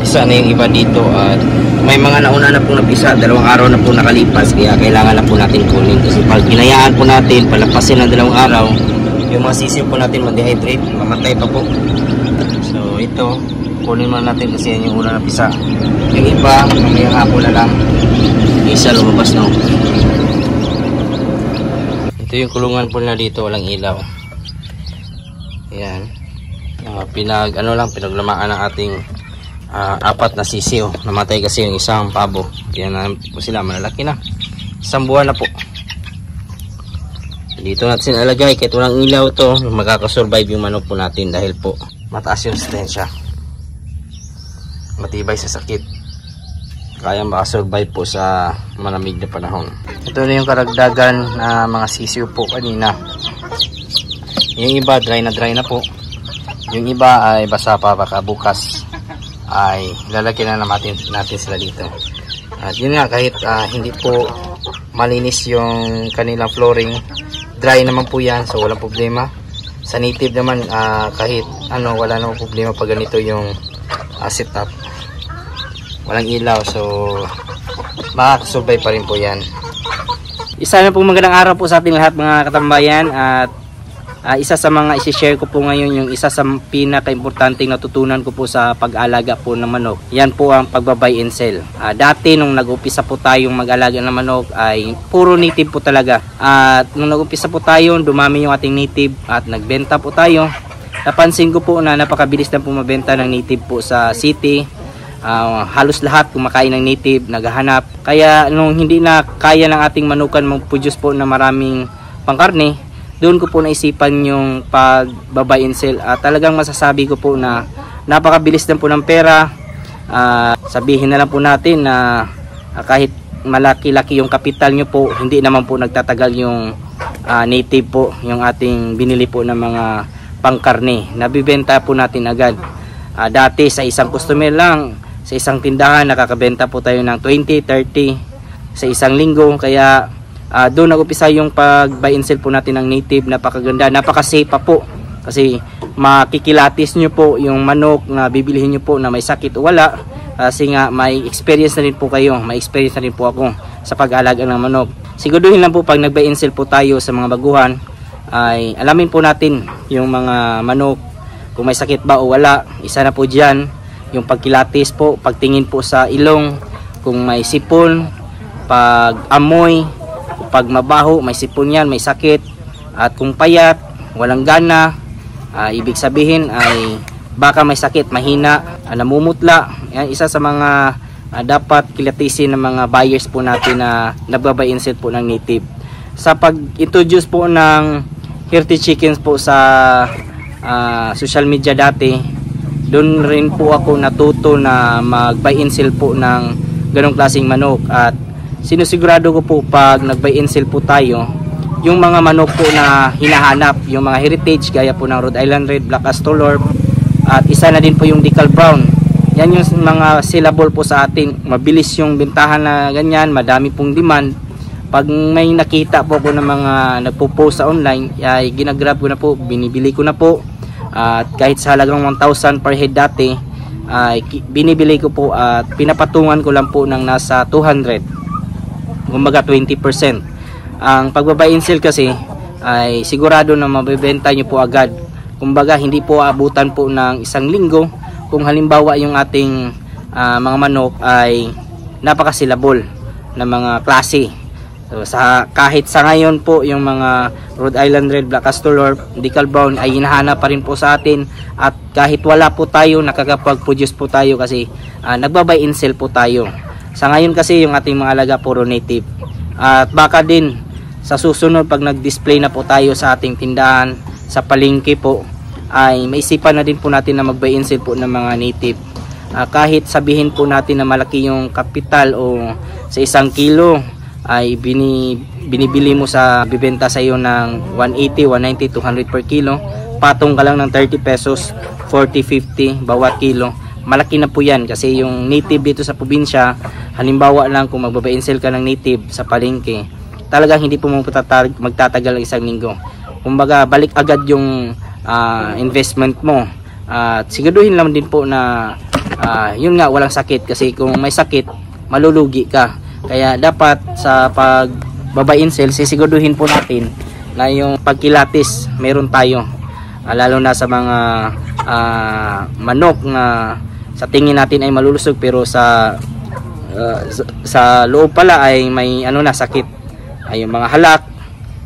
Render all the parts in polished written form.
napisa na yung iba dito at may mga nauna na pong napisa, 2 araw na po nakalipas, kaya kailangan na po natin kunin kasi pag hinayaan po natin palapasin ng 2 araw, yung mga sisiw po natin ma-dehydrate, mamatay pa po. So ito, kunin muna natin kasi yan yung una napisa. Yung iba, mamayang hapon na lang, isa lumabas na. Ito yung kulungan po na dito, walang ilaw. Ayan. Pinaglamaan ng ating 4 na sisiw. Namatay kasi yung isang pabo. Kaya na po sila, malalaki na. 1 buwan na po. Dito natin alagay, kahit walang ilaw to, makakasurvive yung manok po natin dahil po mataas yung resistensya. Matibay sa sakit. Kaya makasurvive po sa malamig na panahon. Ito na yung karagdagan na mga sisiw po kanina. Yung iba dry na po. Yung iba ay basa pa, baka bukas ay lalagyan na natin sila dito. At yun nga, kahit hindi po malinis yung kanilang flooring, dry naman po yan, so walang problema. Sa native naman, kahit wala namang problema pag ganito yung setup. Walang ilaw, so makakasurvive pa rin po yan. Isa na po magandang araw po sa ating lahat mga katambayan. At isa sa mga isi-share ko po ngayon, yung isa sa pinaka-importanteng natutunan ko po sa pag-alaga po ng manok. Yan po ang pagbabay and sell. Dati nung nag-upisa po tayong mag-alaga ng manok ay puro native po talaga. At nung nag-upisa po tayo, dumami yung ating native at nagbenta po tayo. Napansin ko po na napakabilis na po mabenta ng native po sa city. Halos lahat kumakain ng native, naghahanap. Kaya nung hindi na kaya ng ating manukan mag-produce po na maraming pangkarne, doon ko po naisipan yung pagbabay and sell. Talagang masasabi ko po na napakabilis lang po ng pera. Sabihin na lang po natin na kahit malaki-laki yung kapital nyo po, hindi naman po nagtatagal yung native po, yung ating binili po ng mga pangkarne. Nabibenta po natin agad. Dati sa isang customer lang, sa isang tindahan, nakakabenta po tayo ng 20, 30 sa isang linggo. Kaya doon nag-upisa yung pag-buy and sell po natin ng native. Napakaganda, napaka-safe pa po. Kasi makikilatis nyo po yung manok na bibilihin nyo po na may sakit o wala. Kasi nga may experience na rin po kayo, may experience na rin po ako sa pag-alaga ng manok. Siguraduhin lang po pag nag-buy and sell po tayo sa mga baguhan, ay alamin po natin yung mga manok kung may sakit ba o wala. Isa na po dyan yung pagkilatis po, pagtingin po sa ilong, kung may sipon, pag amoy, pag mabaho, may sipon yan, may sakit. At kung payat, walang gana, ibig sabihin ay baka may sakit, mahina, namumutla. Yan, isa sa mga dapat kilatisin ng mga buyers po natin na nagbabay and sell po ng native. Sa pag-introduce po ng healthy chickens po sa social media dati, doon rin po ako natuto na mag-buy and sell po ng ganong klaseng manok. At sinusigurado ko po pag nag-buy and sell po tayo, yung mga manok po na hinahanap, yung mga heritage gaya po ng Rhode Island Red, Black Astolorp, at isa na din po yung Decal Brown. Yan yung mga sellable po sa atin. Mabilis yung bentahan na ganyan, madami pong demand. Pag may nakita po ko ng mga nagpo-post sa online, ay ginagrab ko na po, binibili ko na po. At kahit sa halagang 1,000 per head dati, ay binibili ko po at pinapatungan ko lang po ng nasa 200. Kumbaga 20%. Ang pagbabay and sell kasi ay sigurado na mabibenta nyo po agad. Kumbaga hindi po abutan po ng 1 linggo kung halimbawa yung ating mga manok ay napakasilabol na mga klase. So, kahit sa ngayon po yung mga Rhode Island Red, Black Astolorp, Decal Brown ay hinahanap pa rin po sa atin. At kahit wala po tayo, nakakapag-produce po tayo kasi nagbabay and sell po tayo. Sa ngayon kasi yung ating mga alaga puro native. At baka din sa susunod pag nag-display na po tayo sa ating tindahan, sa palengke po, ay maisipan na din po natin na mag-buy and sell po ng mga native. Kahit sabihin po natin na malaki yung kapital o sa 1 kilo, ay binibili mo sa bibenta sa iyo ng 180, 190, 200 per kilo, patong ka lang ng 30 pesos, 40, 50 bawat kilo. Malaki na po yan kasi yung native dito sa probinsya, halimbawa lang kung magbabay and sell ka ng native sa palengke, talagang hindi po magtatagal ng 1 linggo. Kumbaga balik agad yung investment mo. At siguraduhin lang din po na yun nga, walang sakit, kasi kung may sakit malulugi ka. Kaya dapat sa pagbabain cell, sisiguraduhin po natin na yung pagkilatis meron tayo, lalo na sa mga manok na sa tingin natin ay malulusog pero sa loob pala ay may na sakit, ay yung mga halak.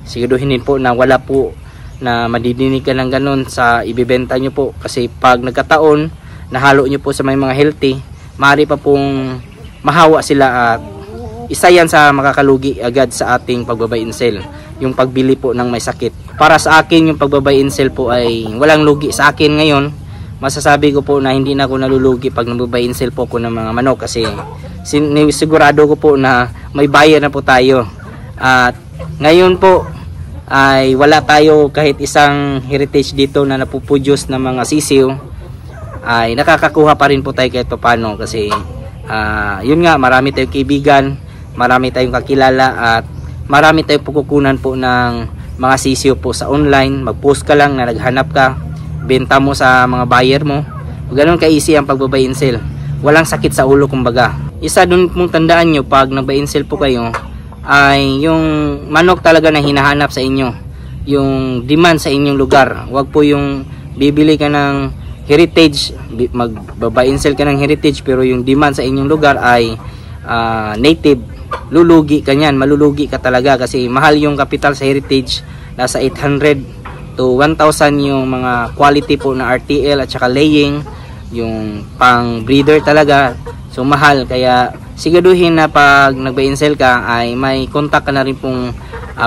Siguraduhin din po na wala po na madidinig ka ng ganun sa ibibenta nyo po, kasi pag nagkataon nahalo nyo po sa may mga healthy, maaari pa pong mahawa sila at isa yan sa makakalugi agad sa ating pagbabay in cell, yung pagbili po ng may sakit. Para sa akin yung pagbabay in cell po ay walang lugi sa akin ngayon. Masasabi ko po na hindi na ako nalulugi pag nagbabay in cell po ko ng mga manok, kasi sigurado ko po na may buyer na po tayo. At ngayon po ay wala tayo kahit isang heritage dito na napuproduce ng mga sisiw, ay nakakakuha pa rin po tayo kahit paano, kasi yun nga, marami tayong kaibigan, marami tayong kakilala, at marami tayong pukukunan po ng mga sisiw po sa online. Mag-post ka lang na naghanap ka, benta mo sa mga buyer mo. Ganoon ka-easy ang pagbabay in cell, walang sakit sa ulo kumbaga. Isa dun pong tandaan nyo pag nag-buy in cell po kayo, ay yung manok talaga na hinahanap sa inyo, yung demand sa inyong lugar. Huwag po yung bibili ka ng heritage, mag-buy in cell ka ng heritage, pero yung demand sa inyong lugar ay native, lulugi ka nyan, malulugi ka talaga, kasi mahal yung kapital sa heritage. Nasa 800 to 1,000 yung mga quality po na RTL at saka laying, yung pang breeder talaga, so mahal. Kaya siguraduhin na pag nag-buy and sell ka ay may contact ka na rin pong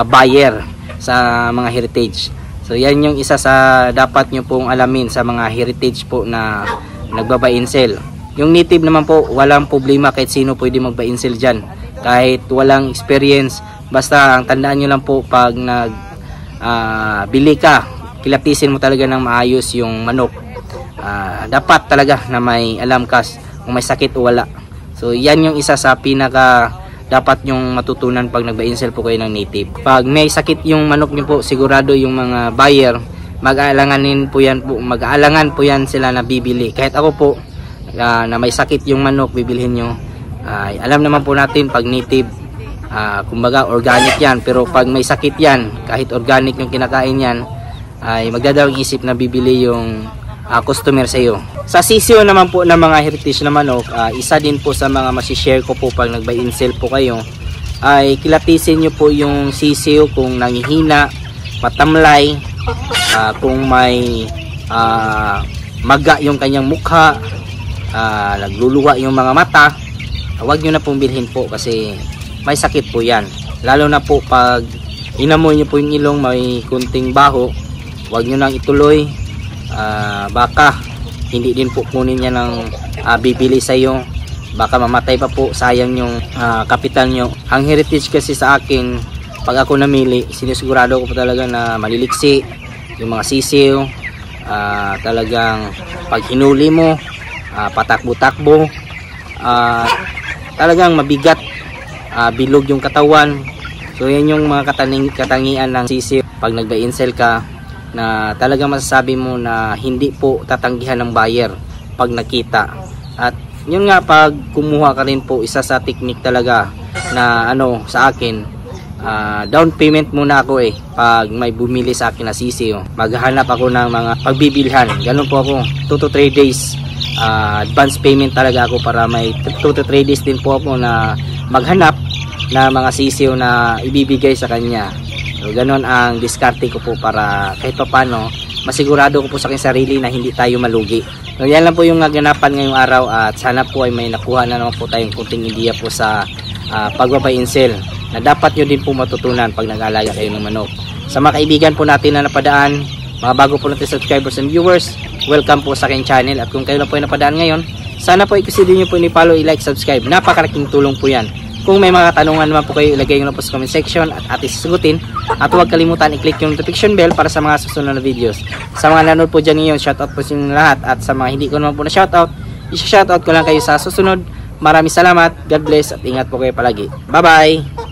buyer sa mga heritage. So yan yung isa sa dapat nyo pong alamin sa mga heritage po na nagba-buy and sell. Yung native naman po, walang problema, kahit sino pwede mag-buy and sell dyan, kahit walang experience. Basta ang tandaan nyo lang po, pag bili ka, kilatisin mo talaga ng maayos yung manok. Dapat talaga na may alam ka kung may sakit o wala. So yan yung isa sa pinaka dapat yung matutunan pag nag-buy and sell po kayo ng native. Pag may sakit yung manok niyo po, sigurado yung mga buyer mag-aalangan po yan sila na bibili. Kahit ako po na may sakit yung manok bibilhin nyo, alam naman po natin pag native, kumbaga organic yan, pero pag may sakit yan, kahit organic yung kinakain yan, ay magdadalawang isip na bibili yung customer sa iyo. Sa sisiyo naman po ng mga heritage na manok, isa din po sa mga masishare ko po pag nag-buy and sell po kayo, ay kilatisin nyo po yung sisiyo kung nangihina, matamlay, kung may maga yung kanyang mukha, nagluluwa yung mga mata. Huwag nyo na pong bilhin po, kasi may sakit po yan. Lalo na po pag inamoy nyo po yung ilong, may kunting baho, huwag nyo nang ituloy. Baka hindi din po kunin niya ng bibili sa iyo, baka mamatay pa po, sayang yung kapital nyo. Ang heritage kasi sa akin, pag ako namili, sinisigurado ko po talaga na maliliksi yung mga sisiw. Talagang pag hinuli mo, patakbo-takbo, talagang mabigat, bilog yung katawan. So yan yung mga katangian ng sisiw pag nag-buy and sell ka, na talagang masasabi mo na hindi po tatanggihan ng buyer pag nakita. At yun nga, pag kumuha ka rin po, isa sa technique talaga na sa akin, down payment muna ako pag may bumili sa akin na sisiw. Maghahanap ako ng mga pagbibilhan, ganun po ako, 2 to 3 days advance payment talaga ako, para may 2 to 3 days din po ako na maghanap na mga sisiw na ibibigay sa kanya. So, ganun ang diskarte ko po, para kahit pa paano masigurado ko po sa aking sarili na hindi tayo malugi. So, yan lang po yung naganapan ngayong araw, at sana po ay may nakuha na naman po tayong kunting idea po sa pagbabay and sell na dapat nyo din po matutunan pag nag-aalaga kayo ng manok. Sa mga kaibigan po natin na napadaan, mga bago po natin subscribers and viewers, welcome po sa aking channel. At kung kayo na po ay napadaan ngayon, sana po i-consider nyo po i-follow, i-like, subscribe. Napakalaking tulong po yan. Kung may mga katanungan naman po kayo, ilagay nyo na po sa comment section at ating sasagutin. At huwag kalimutan i-click yung notification bell para sa mga susunod na videos. Sa mga nanonood po dyan ngayon, shoutout po sa inyo lahat. At sa mga hindi ko naman po na shoutout, isa-shoutout ko lang kayo sa susunod. Maraming salamat, God bless, at ingat po kayo palagi. Bye bye!